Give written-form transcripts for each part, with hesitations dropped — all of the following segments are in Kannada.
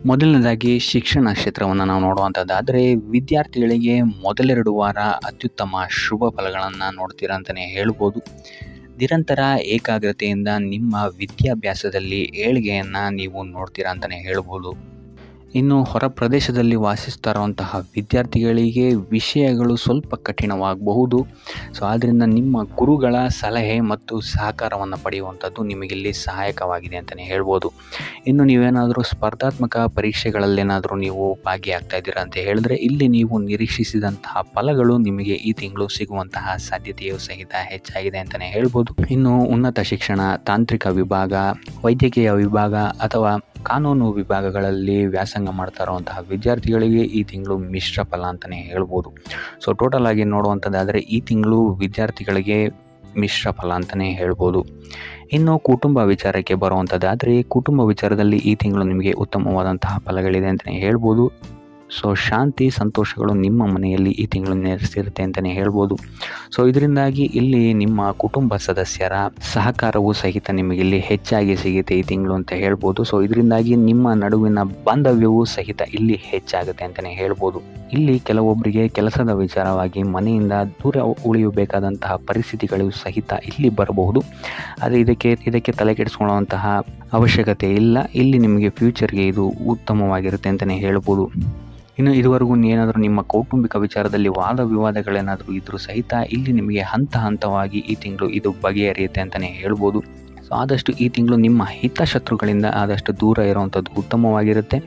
ಮೊದಲನೇದಾಗಿ ಶಿಕ್ಷಣ ಕ್ಷೇತ್ರವನ್ನು ನಾವು ನೋಡುವಂಥದ್ದಾದರೆ ವಿದ್ಯಾರ್ಥಿಗಳಿಗೆ ಮೊದಲೆರಡು ವಾರ ಅತ್ಯುತ್ತಮ ಶುಭ ಫಲಗಳನ್ನು ನೋಡ್ತೀರಾ ಅಂತಲೇ ಹೇಳ್ಬೋದು. ನಿರಂತರ ಏಕಾಗ್ರತೆಯಿಂದ ನಿಮ್ಮ ವಿದ್ಯಾಭ್ಯಾಸದಲ್ಲಿ ಏಳಿಗೆಯನ್ನು ನೀವು ನೋಡ್ತೀರಾ ಅಂತಲೇ ಹೇಳ್ಬೋದು. ಇನ್ನು ಹೊರ ಪ್ರದೇಶದಲ್ಲಿ ವಾಸಿಸ್ತಾ ಇರುವಂತಹ ವಿದ್ಯಾರ್ಥಿಗಳಿಗೆ ವಿಷಯಗಳು ಸ್ವಲ್ಪ ಕಠಿಣವಾಗಬಹುದು. ಆದ್ದರಿಂದ ನಿಮ್ಮ ಗುರುಗಳ ಸಲಹೆ ಮತ್ತು ಸಹಕಾರವನ್ನು ಪಡೆಯುವಂಥದ್ದು ನಿಮಗಿಲ್ಲಿ ಸಹಾಯಕವಾಗಿದೆ ಅಂತಲೇ ಹೇಳ್ಬೋದು. ಇನ್ನು ನೀವೇನಾದರೂ ಸ್ಪರ್ಧಾತ್ಮಕ ಪರೀಕ್ಷೆಗಳಲ್ಲೇನಾದರೂ ನೀವು ಭಾಗಿಯಾಗ್ತಾ ಇದ್ದೀರಾ ಅಂತ ಹೇಳಿದ್ರೆ ಇಲ್ಲಿ ನೀವು ನಿರೀಕ್ಷಿಸಿದಂತಹ ಫಲಗಳು ನಿಮಗೆ ಈ ತಿಂಗಳು ಸಿಗುವಂತಹ ಸಾಧ್ಯತೆಯೂ ಸಹಿತ ಹೆಚ್ಚಾಗಿದೆ ಅಂತಲೇ ಹೇಳ್ಬೋದು. ಇನ್ನು ಉನ್ನತ ಶಿಕ್ಷಣ, ತಾಂತ್ರಿಕ ವಿಭಾಗ, ವೈದ್ಯಕೀಯ ವಿಭಾಗ ಅಥವಾ ಕಾನೂನು ವಿಭಾಗಗಳಲ್ಲಿ ವ್ಯಾಸಂಗ ಮಾಡ್ತಾ ಇರುವಂತಹ ವಿದ್ಯಾರ್ಥಿಗಳಿಗೆ ಈ ತಿಂಗಳು ಮಿಶ್ರ ಫಲ ಅಂತಲೇ ಹೇಳ್ಬೋದು. ಸೊ ಟೋಟಲ್ ಆಗಿ ನೋಡುವಂಥದ್ದಾದರೆ ಈ ತಿಂಗಳು ವಿದ್ಯಾರ್ಥಿಗಳಿಗೆ ಮಿಶ್ರ ಫಲ ಅಂತಲೇ ಹೇಳ್ಬೋದು. ಇನ್ನು ಕುಟುಂಬ ವಿಚಾರಕ್ಕೆ ಬರುವಂಥದ್ದಾದರೆ ಕುಟುಂಬ ವಿಚಾರದಲ್ಲಿ ಈ ತಿಂಗಳು ನಿಮಗೆ ಉತ್ತಮವಾದಂತಹ ಫಲಗಳಿದೆ ಅಂತಲೇ ಹೇಳ್ಬೋದು. ಸೊ ಶಾಂತಿ ಸಂತೋಷಗಳು ನಿಮ್ಮ ಮನೆಯಲ್ಲಿ ಈ ತಿಂಗಳು ನೆಲೆಸಿರುತ್ತೆ ಅಂತಲೇ ಹೇಳ್ಬೋದು. ಸೊ ಇದರಿಂದಾಗಿ ಇಲ್ಲಿ ನಿಮ್ಮ ಕುಟುಂಬ ಸದಸ್ಯರ ಸಹಕಾರವೂ ಸಹಿತ ನಿಮಗಿಲ್ಲಿ ಹೆಚ್ಚಾಗಿ ಸಿಗುತ್ತೆ ಈ ತಿಂಗಳು ಅಂತ ಹೇಳ್ಬೋದು. ಸೊ ಇದರಿಂದಾಗಿ ನಿಮ್ಮ ನಡುವಿನ ಬಾಂಧವ್ಯವೂ ಸಹಿತ ಇಲ್ಲಿ ಹೆಚ್ಚಾಗುತ್ತೆ ಅಂತಲೇ ಹೇಳ್ಬೋದು. ಇಲ್ಲಿ ಕೆಲವೊಬ್ಬರಿಗೆ ಕೆಲಸದ ವಿಚಾರವಾಗಿ ಮನೆಯಿಂದ ದೂರ ಉಳಿಯಬೇಕಾದಂತಹ ಪರಿಸ್ಥಿತಿಗಳು ಸಹಿತ ಇಲ್ಲಿ ಬರಬಹುದು. ಆದರೆ ಇದಕ್ಕೆ ತಲೆ ಕೆಡಿಸ್ಕೊಳ್ಳುವಂತಹ ಅವಶ್ಯಕತೆ ಇಲ್ಲ. ಇಲ್ಲಿ ನಿಮಗೆ ಫ್ಯೂಚರ್ಗೆ ಇದು ಉತ್ತಮವಾಗಿರುತ್ತೆ ಅಂತಲೇ ಹೇಳ್ಬೋದು. ಇನ್ನು ಇದುವರೆಗೂ ಏನಾದರೂ ನಿಮ್ಮ ಕೌಟುಂಬಿಕ ವಿಚಾರದಲ್ಲಿ ವಾದ ವಿವಾದಗಳೇನಾದರೂ ಇದ್ದರೂ ಸಹಿತ ಇಲ್ಲಿ ನಿಮಗೆ ಹಂತ ಹಂತವಾಗಿ ಈ ತಿಂಗಳು ಇದು ಬಗೆಹರಿಯುತ್ತೆ ಅಂತಲೇ ಹೇಳ್ಬೋದು. ಸೊ ಆದಷ್ಟು ಈ ತಿಂಗಳು ನಿಮ್ಮ ಹಿತಶತ್ರುಗಳಿಂದ ಆದಷ್ಟು ದೂರ ಇರುವಂಥದ್ದು ಉತ್ತಮವಾಗಿರುತ್ತೆ.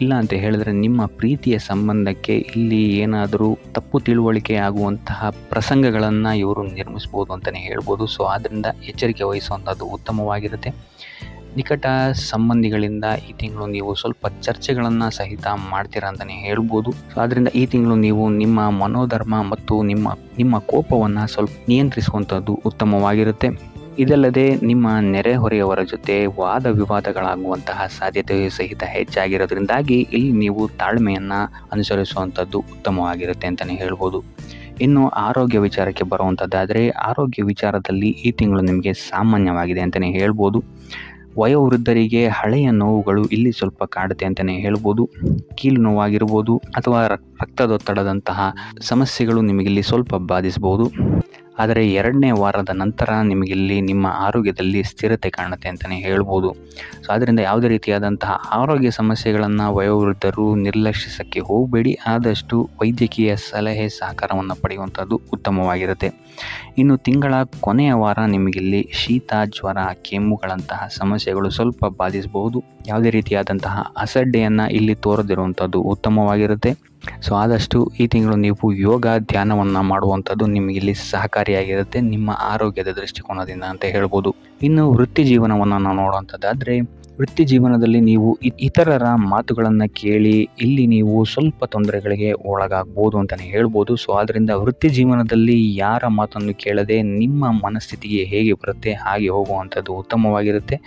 ಇಲ್ಲ ಅಂತ ಹೇಳಿದ್ರೆ ನಿಮ್ಮ ಪ್ರೀತಿಯ ಸಂಬಂಧಕ್ಕೆ ಇಲ್ಲಿ ಏನಾದರೂ ತಪ್ಪು ತಿಳುವಳಿಕೆ ಆಗುವಂತಹ ಪ್ರಸಂಗಗಳನ್ನು ಇವರು ನಿರ್ಮಿಸ್ಬೋದು ಅಂತಲೇ ಹೇಳ್ಬೋದು. ಸೊ ಆದ್ದರಿಂದ ಎಚ್ಚರಿಕೆ ವಹಿಸುವಂಥದ್ದು ಉತ್ತಮವಾಗಿರುತ್ತೆ. ನಿಕಟ ಸಂಬಂಧಿಗಳಿಂದ ಈ ತಿಂಗಳು ನೀವು ಸ್ವಲ್ಪ ಚರ್ಚೆಗಳನ್ನು ಸಹಿತ ಮಾಡ್ತೀರಾ ಅಂತಲೇ ಹೇಳ್ಬೋದು. ಸೊ ಆದ್ದರಿಂದ ಈ ತಿಂಗಳು ನೀವು ನಿಮ್ಮ ಮನೋಧರ್ಮ ಮತ್ತು ನಿಮ್ಮ ಕೋಪವನ್ನು ಸ್ವಲ್ಪ ನಿಯಂತ್ರಿಸುವಂಥದ್ದು ಉತ್ತಮವಾಗಿರುತ್ತೆ. ಇದಲ್ಲದೆ ನಿಮ್ಮ ನೆರೆಹೊರೆಯವರ ಜೊತೆ ವಾದ ವಿವಾದಗಳಾಗುವಂತಹ ಸಾಧ್ಯತೆಯೂ ಸಹಿತ ಹೆಚ್ಚಾಗಿರೋದ್ರಿಂದಾಗಿ ಇಲ್ಲಿ ನೀವು ತಾಳ್ಮೆಯನ್ನು ಅನುಸರಿಸುವಂಥದ್ದು ಉತ್ತಮವಾಗಿರುತ್ತೆ ಅಂತಲೇ ಹೇಳ್ಬೋದು. ಇನ್ನು ಆರೋಗ್ಯ ವಿಚಾರಕ್ಕೆ ಬರುವಂಥದ್ದಾದರೆ ಆರೋಗ್ಯ ವಿಚಾರದಲ್ಲಿ ಈ ತಿಂಗಳು ನಿಮಗೆ ಸಾಮಾನ್ಯವಾಗಿದೆ ಅಂತಲೇ ಹೇಳ್ಬೋದು. ವಯೋವೃದ್ಧರಿಗೆ ಹಳೆಯ ನೋವುಗಳು ಇಲ್ಲಿ ಸ್ವಲ್ಪ ಕಾಡುತ್ತೆ ಅಂತಲೇ ಹೇಳ್ಬೋದು. ಕೀಲು ನೋವಾಗಿರ್ಬೋದು ಅಥವಾ ರಕ್ತದೊತ್ತಡದಂತಹ ಸಮಸ್ಯೆಗಳು ನಿಮಗಿಲ್ಲಿ ಸ್ವಲ್ಪ ಬಾಧಿಸಬಹುದು. ಆದರೆ 2ನೇ ವಾರದ ನಂತರ ನಿಮಗಿಲ್ಲಿ ನಿಮ್ಮ ಆರೋಗ್ಯದಲ್ಲಿ ಸ್ಥಿರತೆ ಕಾಣುತ್ತೆ ಅಂತಲೇ ಹೇಳ್ಬೋದು. ಸೊ ಆದ್ದರಿಂದ ಯಾವುದೇ ರೀತಿಯಾದಂತಹ ಆರೋಗ್ಯ ಸಮಸ್ಯೆಗಳನ್ನು ವಯೋವೃದ್ಧರು ನಿರ್ಲಕ್ಷಿಸೋಕ್ಕೆ ಹೋಗಬೇಡಿ. ಆದಷ್ಟು ವೈದ್ಯಕೀಯ ಸಲಹೆ ಸಹಕಾರವನ್ನು ಪಡೆಯುವಂಥದ್ದು ಉತ್ತಮವಾಗಿರುತ್ತೆ. ಇನ್ನು ತಿಂಗಳ ಕೊನೆಯ ವಾರ ನಿಮಗಿಲ್ಲಿ ಶೀತ, ಜ್ವರ, ಕೆಮ್ಮುಗಳಂತಹ ಸಮಸ್ಯೆಗಳು ಸ್ವಲ್ಪ ಬಾಧಿಸಬಹುದು. ಯಾವುದೇ ರೀತಿಯಾದಂತಹ ಅಸಡ್ಡೆಯನ್ನು ಇಲ್ಲಿ ತೋರದಿರುವಂಥದ್ದು ಉತ್ತಮವಾಗಿರುತ್ತೆ. ಸೊ ಆದಷ್ಟು ಈ ತಿಂಗಳು ನೀವು ಯೋಗ, ಧ್ಯಾನವನ್ನು ಮಾಡುವಂಥದ್ದು ನಿಮಗಿಲ್ಲಿ ಸಹಕಾರಿಯಾಗಿರುತ್ತೆ ನಿಮ್ಮ ಆರೋಗ್ಯದ ದೃಷ್ಟಿಕೋನದಿಂದ ಅಂತ ಹೇಳ್ಬೋದು. ಇನ್ನು ವೃತ್ತಿ ಜೀವನವನ್ನು ನಾವು ನೋಡುವಂಥದ್ದಾದರೆ ವೃತ್ತಿ ಜೀವನದಲ್ಲಿ ನೀವು ಇತರರ ಮಾತುಗಳನ್ನು ಕೇಳಿ ಇಲ್ಲಿ ನೀವು ಸ್ವಲ್ಪ ತೊಂದರೆಗಳಿಗೆ ಒಳಗಾಗ್ಬೋದು ಅಂತಲೇ ಹೇಳ್ಬೋದು. ಸೊ ಆದ್ದರಿಂದ ವೃತ್ತಿ ಜೀವನದಲ್ಲಿ ಯಾರ ಮಾತನ್ನು ಕೇಳದೆ ನಿಮ್ಮ ಮನಸ್ಥಿತಿಗೆ ಹೇಗೆ ಬರುತ್ತೆ ಹಾಗೆ ಹೋಗುವಂಥದ್ದು ಉತ್ತಮವಾಗಿರುತ್ತೆ.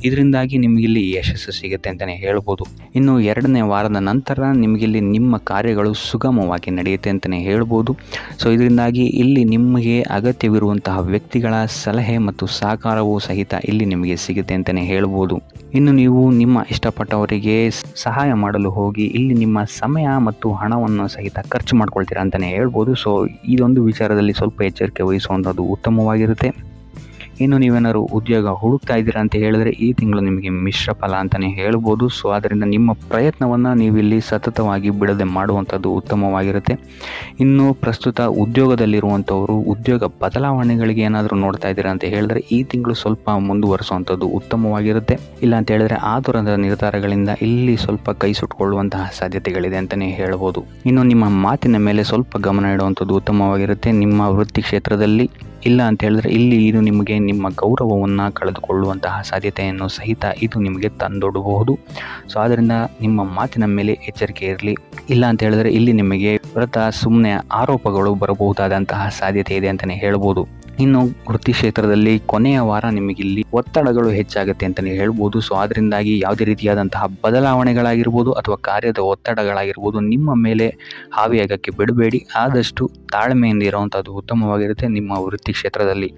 ಇದರಿಂದಾಗಿ ನಿಮಗಿಲ್ಲಿ ಯಶಸ್ಸು ಸಿಗುತ್ತೆ ಅಂತಲೇ ಹೇಳ್ಬೋದು. ಇನ್ನು 2ನೇ ವಾರದ ನಂತರ ನಿಮಗಿಲ್ಲಿ ನಿಮ್ಮ ಕಾರ್ಯಗಳು ಸುಗಮವಾಗಿ ನಡೆಯುತ್ತೆ ಅಂತಲೇ ಹೇಳ್ಬೋದು. ಸೊ ಇದರಿಂದಾಗಿ ಇಲ್ಲಿ ನಿಮಗೆ ಅಗತ್ಯವಿರುವಂತಹ ವ್ಯಕ್ತಿಗಳ ಸಲಹೆ ಮತ್ತು ಸಹಕಾರವೂ ಸಹಿತ ಇಲ್ಲಿ ನಿಮಗೆ ಸಿಗುತ್ತೆ ಅಂತಲೇ ಹೇಳ್ಬೋದು. ಇನ್ನು ನೀವು ನಿಮ್ಮ ಇಷ್ಟಪಟ್ಟವರಿಗೆ ಸಹಾಯ ಮಾಡಲು ಹೋಗಿ ಇಲ್ಲಿ ನಿಮ್ಮ ಸಮಯ ಮತ್ತು ಹಣವನ್ನು ಸಹಿತ ಖರ್ಚು ಮಾಡ್ಕೊಳ್ತೀರಾ ಅಂತಲೇ ಹೇಳ್ಬೋದು. ಸೊ ಇದೊಂದು ವಿಚಾರದಲ್ಲಿ ಸ್ವಲ್ಪ ಎಚ್ಚರಿಕೆ ವಹಿಸುವಂಥದ್ದು ಉತ್ತಮವಾಗಿರುತ್ತೆ. ಇನ್ನು ನೀವೇನಾದ್ರು ಉದ್ಯೋಗ ಹುಡುಕ್ತಾ ಇದ್ದೀರಾ ಅಂತ ಹೇಳಿದ್ರೆ ಈ ತಿಂಗಳು ನಿಮಗೆ ಮಿಶ್ರ ಫಲ ಅಂತಲೇ ಹೇಳ್ಬೋದು. ಸೊ ಆದ್ದರಿಂದ ನಿಮ್ಮ ಪ್ರಯತ್ನವನ್ನು ನೀವು ಇಲ್ಲಿ ಸತತವಾಗಿ ಬಿಡದೆ ಮಾಡುವಂಥದ್ದು ಉತ್ತಮವಾಗಿರುತ್ತೆ. ಇನ್ನು ಪ್ರಸ್ತುತ ಉದ್ಯೋಗದಲ್ಲಿರುವಂಥವರು ಉದ್ಯೋಗ ಬದಲಾವಣೆಗಳಿಗೆ ಏನಾದರೂ ನೋಡ್ತಾ ಇದ್ದೀರಾ ಅಂತ ಹೇಳಿದ್ರೆ ಈ ತಿಂಗಳು ಸ್ವಲ್ಪ ಮುಂದುವರಿಸುವಂಥದ್ದು ಉತ್ತಮವಾಗಿರುತ್ತೆ. ಇಲ್ಲ ಅಂತ ಹೇಳಿದ್ರೆ ಆತುರದ ನಿರ್ಧಾರಗಳಿಂದ ಇಲ್ಲಿ ಸ್ವಲ್ಪ ಕೈ ಸುಟ್ಕೊಳ್ಳುವಂತಹ ಸಾಧ್ಯತೆಗಳಿದೆ ಅಂತಲೇ ಹೇಳ್ಬೋದು. ಇನ್ನು ನಿಮ್ಮ ಮಾತಿನ ಮೇಲೆ ಸ್ವಲ್ಪ ಗಮನ ಇಡುವಂಥದ್ದು ಉತ್ತಮವಾಗಿರುತ್ತೆ ನಿಮ್ಮ ವೃತ್ತಿ ಕ್ಷೇತ್ರದಲ್ಲಿ. ಇಲ್ಲ ಅಂತ ಹೇಳಿದ್ರೆ ಇಲ್ಲಿ ಇದು ನಿಮಗೆ ನಿಮ್ಮ ಗೌರವವನ್ನು ಕಳೆದುಕೊಳ್ಳುವಂತಹ ಸಾಧ್ಯತೆಯನ್ನು ಸಹಿತ ಇದು ನಿಮಗೆ ತಂದೊಡ್ಡಬಹುದು. ಸೊ ಆದ್ದರಿಂದ ನಿಮ್ಮ ಮಾತಿನ ಮೇಲೆ ಎಚ್ಚರಿಕೆ ಇರಲಿ. ಇಲ್ಲ ಅಂತ ಹೇಳಿದ್ರೆ ಇಲ್ಲಿ ನಿಮಗೆ ಸುಮ್ಮನೆ ಆರೋಪಗಳು ಬರಬಹುದಾದಂತಹ ಸಾಧ್ಯತೆ ಇದೆ ಅಂತಲೇ ಹೇಳ್ಬೋದು. ಇನ್ನು ವೃತ್ತಿ ಕ್ಷೇತ್ರದಲ್ಲಿ ಕೊನೆಯ ವಾರ ನಿಮಗಿಲ್ಲಿ ಒತ್ತಡಗಳು ಹೆಚ್ಚಾಗುತ್ತೆ ಅಂತಲೇ ಹೇಳ್ಬೋದು. ಸೊ ಅದರಿಂದಾಗಿ ಯಾವುದೇ ರೀತಿಯಾದಂತಹ ಬದಲಾವಣೆಗಳಾಗಿರ್ಬೋದು ಅಥವಾ ಕಾರ್ಯದ ಒತ್ತಡಗಳಾಗಿರ್ಬೋದು ನಿಮ್ಮ ಮೇಲೆ ಹಾವಿಯಾಗಕ್ಕೆ ಬಿಡಬೇಡಿ. ಆದಷ್ಟು ತಾಳ್ಮೆಯಿಂದ ಇರುವಂಥದ್ದು ಉತ್ತಮವಾಗಿರುತ್ತೆ ನಿಮ್ಮ ವೃತ್ತಿ ಕ್ಷೇತ್ರದಲ್ಲಿ.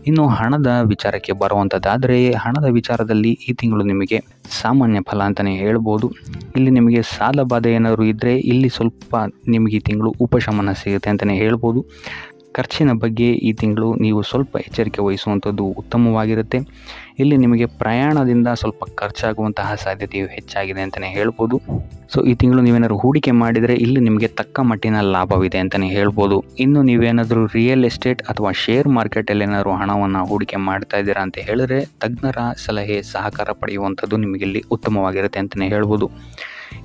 ಇನ್ನು ಹಣದ ವಿಚಾರಕ್ಕೆ ಬರುವಂಥದ್ದಾದರೆ ಹಣದ ವಿಚಾರದಲ್ಲಿ ಈ ತಿಂಗಳು ನಿಮಗೆ ಸಾಮಾನ್ಯ ಫಲ ಅಂತಲೇ ಹೇಳ್ಬೋದು. ಇಲ್ಲಿ ನಿಮಗೆ ಸಾಲ ಬಾಧೆ ಏನಾದರೂ ಇದ್ದರೆ ಇಲ್ಲಿ ಸ್ವಲ್ಪ ನಿಮಗೆ ಈ ತಿಂಗಳು ಉಪಶಮನ ಸಿಗುತ್ತೆ ಅಂತಲೇ ಹೇಳ್ಬೋದು. ಖರ್ಚಿನ ಬಗ್ಗೆ ಈ ತಿಂಗಳು ನೀವು ಸ್ವಲ್ಪ ಎಚ್ಚರಿಕೆ ವಹಿಸುವಂಥದ್ದು ಉತ್ತಮವಾಗಿರುತ್ತೆ. ಇಲ್ಲಿ ನಿಮಗೆ ಪ್ರಯಾಣದಿಂದ ಸ್ವಲ್ಪ ಖರ್ಚಾಗುವಂತಹ ಸಾಧ್ಯತೆಯು ಹೆಚ್ಚಾಗಿದೆ ಅಂತಲೇ ಹೇಳ್ಬೋದು. ಸೊ ಈ ತಿಂಗಳು ನೀವೇನಾದರೂ ಹೂಡಿಕೆ ಮಾಡಿದರೆ ಇಲ್ಲಿ ನಿಮಗೆ ತಕ್ಕ ಮಟ್ಟಿನ ಲಾಭವಿದೆ ಅಂತಲೇ ಹೇಳ್ಬೋದು. ಇನ್ನು ನೀವೇನಾದರೂ ರಿಯಲ್ ಎಸ್ಟೇಟ್ ಅಥವಾ ಶೇರ್ ಮಾರ್ಕೆಟಲ್ಲಿ ಏನಾದರೂ ಹಣವನ್ನು ಹೂಡಿಕೆ ಮಾಡ್ತಾ ಇದ್ದೀರಾ ಅಂತ ಹೇಳಿದ್ರೆ ತಜ್ಞರ ಸಲಹೆ ಸಹಕಾರ ಪಡೆಯುವಂಥದ್ದು ನಿಮಗಿಲ್ಲಿ ಉತ್ತಮವಾಗಿರುತ್ತೆ ಅಂತಲೇ ಹೇಳ್ಬೋದು.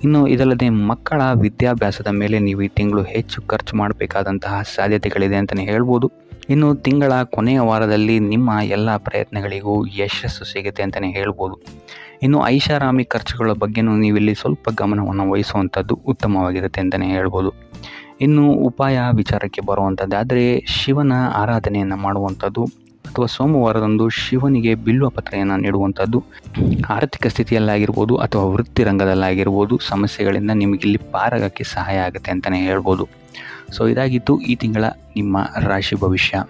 ಇನ್ನು ಇದಲ್ಲದೆ ಮಕ್ಕಳ ವಿದ್ಯಾಭ್ಯಾಸದ ಮೇಲೆ ನೀವು ಈ ತಿಂಗಳು ಹೆಚ್ಚು ಖರ್ಚು ಮಾಡಬೇಕಾದಂತಹ ಸಾಧ್ಯತೆಗಳಿದೆ ಅಂತಲೇ ಹೇಳ್ಬೋದು. ಇನ್ನು ತಿಂಗಳ ಕೊನೆಯ ವಾರದಲ್ಲಿ ನಿಮ್ಮ ಎಲ್ಲ ಪ್ರಯತ್ನಗಳಿಗೂ ಯಶಸ್ಸು ಸಿಗುತ್ತೆ ಅಂತಲೇ ಹೇಳ್ಬೋದು. ಇನ್ನು ಐಷಾರಾಮಿ ಖರ್ಚುಗಳ ಬಗ್ಗೆನೂ ನೀವಿಲ್ಲಿ ಸ್ವಲ್ಪ ಗಮನವನ್ನು ವಹಿಸುವಂಥದ್ದು ಉತ್ತಮವಾಗಿರುತ್ತೆ ಅಂತಲೇ ಹೇಳ್ಬೋದು. ಇನ್ನು ಉಪಾಯ ವಿಚಾರಕ್ಕೆ ಬರುವಂಥದ್ದಾದರೆ ಶಿವನ ಆರಾಧನೆಯನ್ನು ಮಾಡುವಂಥದ್ದು ಅಥವಾ ಸೋಮವಾರದಂದು ಶಿವನಿಗೆ ಬಿಲ್ವ ಪತ್ರೆಯನ್ನು ನೀಡುವಂಥದ್ದು ಆರ್ಥಿಕ ಸ್ಥಿತಿಯಲ್ಲಾಗಿರ್ಬೋದು ಅಥವಾ ವೃತ್ತಿ ರಂಗದಲ್ಲಾಗಿರ್ಬೋದು ಸಮಸ್ಯೆಗಳಿಂದ ನಿಮಗಿಲ್ಲಿ ಪಾರಾಗಕ್ಕೆ ಸಹಾಯ ಆಗುತ್ತೆ ಅಂತಲೇ ಹೇಳ್ಬೋದು. ಸೊ ಇದಾಗಿತ್ತು ಈ ತಿಂಗಳ ನಿಮ್ಮ ರಾಶಿ ಭವಿಷ್ಯ.